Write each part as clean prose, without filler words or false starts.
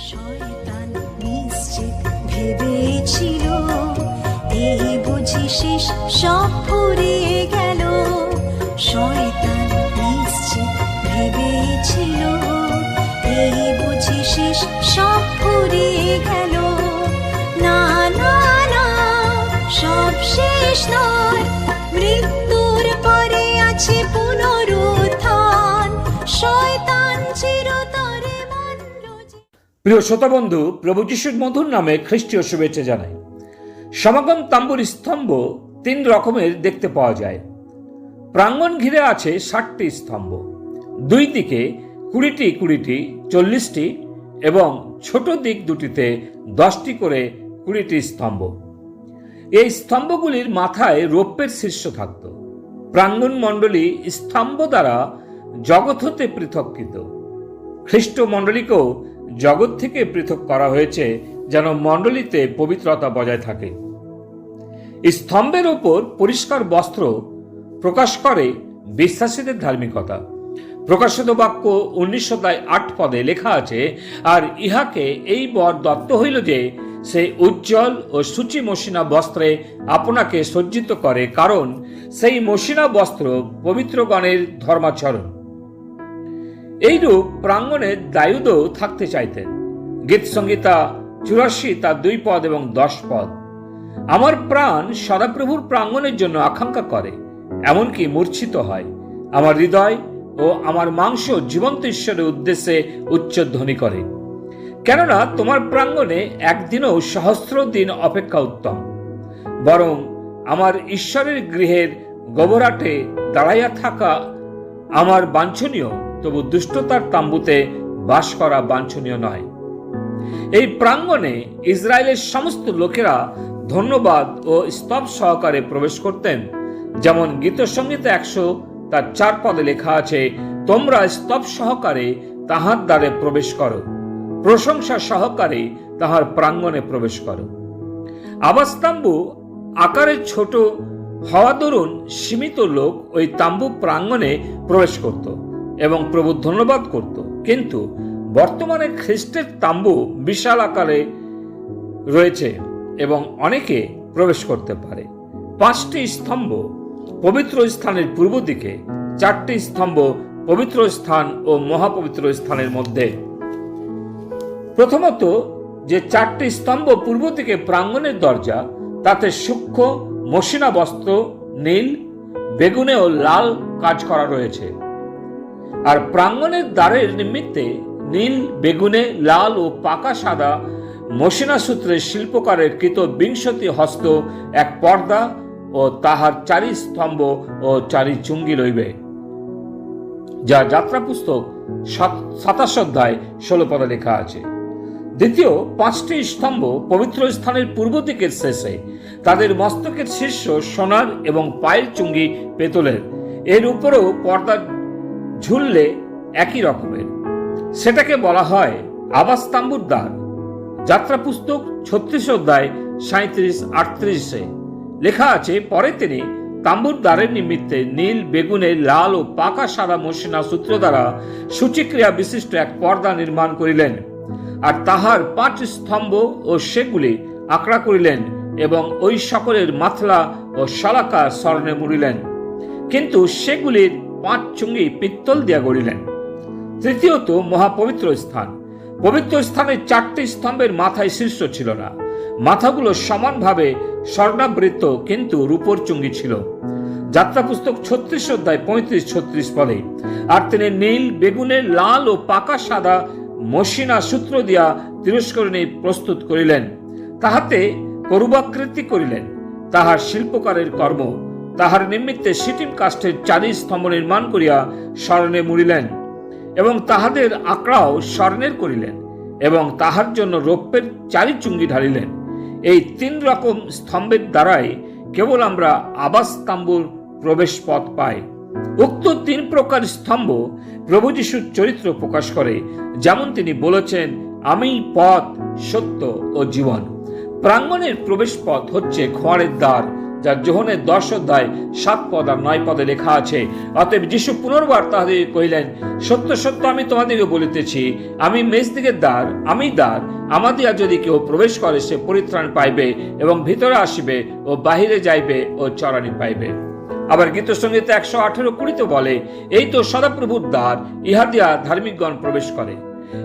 শয়তান নিশ্চিত ভেবেছিল এই বুঝি শেষ, সব ফুরিয়ে গেল। শয়তান নিশ্চিত ভেবেছিল এই বুঝি শেষ, সব ফুরিয়ে গেল। না না না, সব শেষ নয়, মৃত্যুর পরে আছে পুনরুত্থান। শয়তান চিরতরে মানল। প্রিয় শ্রোতা বন্ধু, প্রভু যিশুর মধুর নামে খ্রিস্টীয় শুভেচ্ছা জানাই। সমাগম তাম্বুর স্তম্ভ 3 রকমের দেখতে পাওয়া যায়। প্রাঙ্গণ ঘিরে আছে 60টি স্তম্ভ, 2 দিকে 20টি 20টি 40টি এবং ছোট দিক দুটিতে 10টি করে 20টি স্তম্ভ। এই স্তম্ভগুলির মাথায় রৌপ্যের শীর্ষ থাকত। প্রাঙ্গণ মণ্ডলী স্তম্ভ দ্বারা জগৎ হতে পৃথককৃত। খ্রিস্ট মণ্ডলীকেও জগৎ থেকে পৃথক করা হয়েছে যেন মণ্ডলীতে পবিত্রতা বজায় থাকে। স্তম্ভের ওপর পরিষ্কার বস্ত্র প্রকাশ করে বিশ্বাসীদের ধার্মিকতা। প্রকাশিত বাক্য 19:8 লেখা আছে, আর ইহাকে এই বর দত্ত হইল যে সে উজ্জ্বল ও সূচি মসিনা বস্ত্রে আপনাকে সজ্জিত করে, কারণ সেই মসিনা বস্ত্র পবিত্রগণের ধর্মাচরণ। এইরূপ প্রাঙ্গণে দায়ুদও থাকতে চাইতেন। গীত সংহিতা 84 তার 2 পদ এবং 10 পদ। আমার প্রাণ সদাপ্রভুর প্রাঙ্গণের জন্য আকাঙ্ক্ষা করে, এমনকি মূর্ছিত হয়। আমার হৃদয় ও আমার মাংস জীবন্ত ঈশ্বরের উদ্দেশ্যে উচ্চধ্বনি করে। কেননা তোমার প্রাঙ্গণে একদিনও সহস্র দিন অপেক্ষা উত্তম। বরং আমার ঈশ্বরের গৃহের গোবরাটে দাঁড়াইয়া থাকা আমার বাঞ্ছনীয়, তবু দুষ্টতার তাম্বুতে বাস করা বাঞ্ছনীয় নয়। এই প্রাঙ্গণে ইসরায়েলের সমস্ত লোকেরা ধন্যবাদ ও স্তব সহকারে প্রবেশ করতেন। যেমন গীতসংহিতা 100 তার 4 পদে লেখা আছে, তোমরা স্তব সহকারে তাহার দ্বারে প্রবেশ করো, প্রশংসা সহকারে তাহার প্রাঙ্গণে প্রবেশ করো। আবাসতাম্বু আকারে ছোট হওয়া দরুন সীমিত লোক ওই তাম্বু প্রাঙ্গণে প্রবেশ করত এবং প্রভু ধন্যবাদ করত। কিন্তু বর্তমানে খ্রিস্টের তাম্বু বিশাল আকারে রয়েছে এবং অনেকে প্রবেশ করতে পারে। 5টি স্তম্ভ পবিত্র স্থানের পূর্ব দিকে, 4টি স্তম্ভ পবিত্র স্থান ও মহাপবিত্র স্থানের মধ্যে। প্রথমত, যে 4টি স্তম্ভ পূর্ব দিকে প্রাঙ্গণের দরজা, তাতে সূক্ষ্ম মসিনা বস্ত্র নীল, বেগুনে ও লাল কাজ করা রয়েছে। আর প্রাঙ্গণের দ্বারের নিমিত্তে নীল, বেগুনে, লাল ও পাকা সাদা মসিনা সূত্রের শিল্পকারের কৃত 20 হস্ত এক পর্দা ও তাহার 4 স্তম্ভ ও 4 চুঙ্গি লইবে, যা যাত্রা পুস্তক 27:16 লেখা আছে। দ্বিতীয়, 5টি স্তম্ভ পবিত্র স্থানের পূর্ব দিকের শেষে, তাদের মস্তকের শীর্ষ সোনার এবং পায়ের চুঙ্গি পেতলের। এর উপরেও পর্দা ঝুললে একই রকমের। সেটাকে বলা হয় আবাসতাম্বুর দ্বার। যাত্রা পুস্তক 36:37-38 লেখা আছে, পরে তিনি তাম্বুর দ্বারের নিমিত্তে নীল, বেগুনে, লাল ও পাকা সাদা মসিনা সূত্র দ্বারা সূচিক্রিয়া বিশিষ্ট এক পর্দা নির্মাণ করিলেন, আর তাহার 5 স্তম্ভ ও সেগুলি আঁকড়া করিলেন এবং ওই সকলের মাথলা ও শলাকা স্বর্ণে মুড়িলেন, কিন্তু সেগুলির 5 চুঙ্গি পিত্তল দিয়া গড়িলেন। তৃতীয়ত, মহাপবিত্র স্থান। পবিত্র স্থানের 4টি স্তম্ভের মাথায় শীর্ষ ছিল না। মাথাগুলো সমানভাবে স্বর্ণাবৃত, কিন্তু রূপোর চুঙ্গি ছিল। যাত্রা পুস্তক 36:35-36 পদে। আর তিনি নীল, বেগুনে, লাল ও পাকা সাদা মসিনা সূত্র দিয়া তিরস্করণী প্রস্তুত করিলেন, তাহাতে করুবাকৃতি করিলেন, তাহার শিল্পকারের কর্ম। তাহার নিমিত্তে সিটিম কাষ্ঠের 4 স্তম্ভ নির্মাণ করিয়া স্বর্ণে মুড়িলেন এবং তাহাদের আঁকড়াও স্বর্ণের করিলেন এবং তাহার জন্য রৌপ্যের 4 চুঙ্গি ঢালিলেন। এই 3 রকম স্তম্ভের দ্বারাই কেবল আমরা আবাসতাম্বুর প্রবেশ পথ পাই। উক্ত 3 প্রকার স্তম্ভ প্রভু যিশুর চরিত্র প্রকাশ করে, যেমন তিনি বলেছেন, আমি পথ, সত্য ও জীবন। প্রাঙ্গণের প্রবেশ পথ হচ্ছে খোয়ারের দ্বার, যা যোহনের 10 অধ্যায় 7 পদ আর 9 পদে লেখা আছে। অতএব যীশু পুনর্বার তাহাদের কহিলেন, সত্য সত্য আমি তোমাদিকে বলিতেছি, আমি মেজদিগের দ্বার, আমি দ্বার। আমাদিয়া যদি কেউ প্রবেশ করে, সে পরিত্রাণ পাইবে এবং ভিতরে আসিবে ও বাহিরে যাইবে ও চরানি পাইবে। আবার গীতসংগীতে 118:20 বলে, এই তো সদাপ্রভুর দ্বার, ইহা দিয়া ধার্মিকগণ প্রবেশ করে।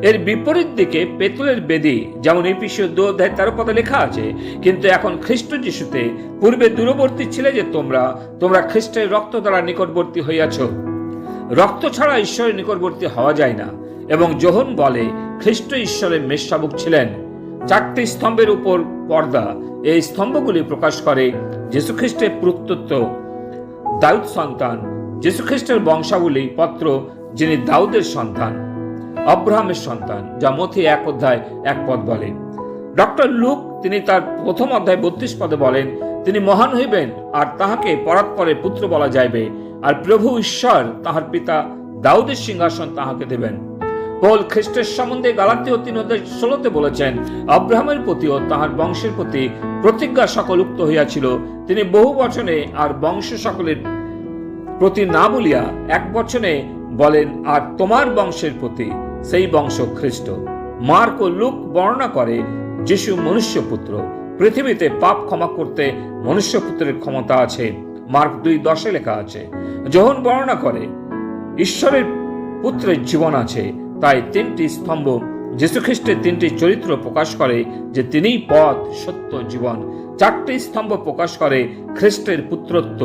এর বিপরীত দিকে পেতলের বেদী, যেমন এফেসীয় 2 অধ্যায় 13 পদে লেখা আছে, কিন্তু এখন খ্রিস্ট যিশুতে পূর্বে দূরবর্তী ছিলে যে তোমরা খ্রিস্টের রক্ত দ্বারা নিকটবর্তী হইয়াছ। রক্ত ছাড়া ঈশ্বরের নিকটবর্তী হওয়া যায় না। এবং যোহন বলে, খ্রিস্ট ঈশ্বরের মেষশাবক ছিলেন। 4টি স্তম্ভের উপর পর্দা, এই স্তম্ভগুলি প্রকাশ করে যীশুখ্রিস্টের পুত্রত্ব, দাউদ সন্তান, যীশুখ্রিস্টের বংশাবলী পত্র, যিনি দাউদের সন্তান, আব্রাহামের সন্তান, যা মথি 1 অধ্যায় 1 পদ বলে। ডক্টর লুক তিনি তার 1 অধ্যায় 32 পদে বলেন, তিনি মহান হইবেন আর তাহাকে পরাৎপরের পুত্র বলা যাইবে, আর প্রভু ঈশ্বর তাহার পিতা দাউদের সিংহাসন তাহাকে দেবেন। পৌল খ্রিস্টের সম্বন্ধে গালাতীয় 3 অধ্যায় 16 বলেছেন, আব্রাহামের প্রতিও তাহার বংশের প্রতি প্রতিজ্ঞা সকল উক্ত হইয়াছিল। তিনি বহু বচনে আর বংশ সকলের প্রতি না বলিয়া 1 বচনে বলেন, আর তোমার বংশের প্রতি, সেই বংশ খ্রিস্ট। মার্ক ও লুক বর্ণনা করে যিশু মনুষ্যপুত্র, পৃথিবীতে পাপ ক্ষমা করতে মনুষ্যপুত্রের ক্ষমতা আছে, মার্ক 2:10 লেখা আছে। যোহন বর্ণনা করে ঈশ্বরের পুত্রের জীবন আছে। তাই 3টি স্তম্ভ যীশুখ্রিস্টের 3টি চরিত্র প্রকাশ করে যে তিনিই পথ, সত্য, জীবন। 4টি স্তম্ভ প্রকাশ করে খ্রিস্টের পুত্রত্ব,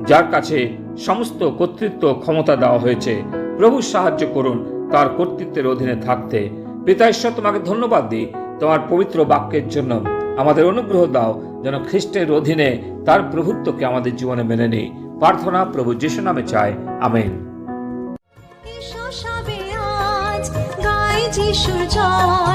যার কাছে সমস্ত কর্তৃত্ব ক্ষমতা দেওয়া হয়েছে। প্রভু সাহায্য করুন তার কর্তৃত্বের অধীনে থাকতে। পিতা ঈশ্বর, তোমাকে ধন্যবাদ দিই তোমার পবিত্র বাক্যের জন্য। আমাদের অনুগ্রহ দাও যেন খ্রিস্টের অধীনে তার প্রভুত্বকে আমাদের জীবনে মেনে নিই। প্রার্থনা প্রভু যিশু নামে চাই, আমেন। এসো সবে আজ গাই যিশুর জয়।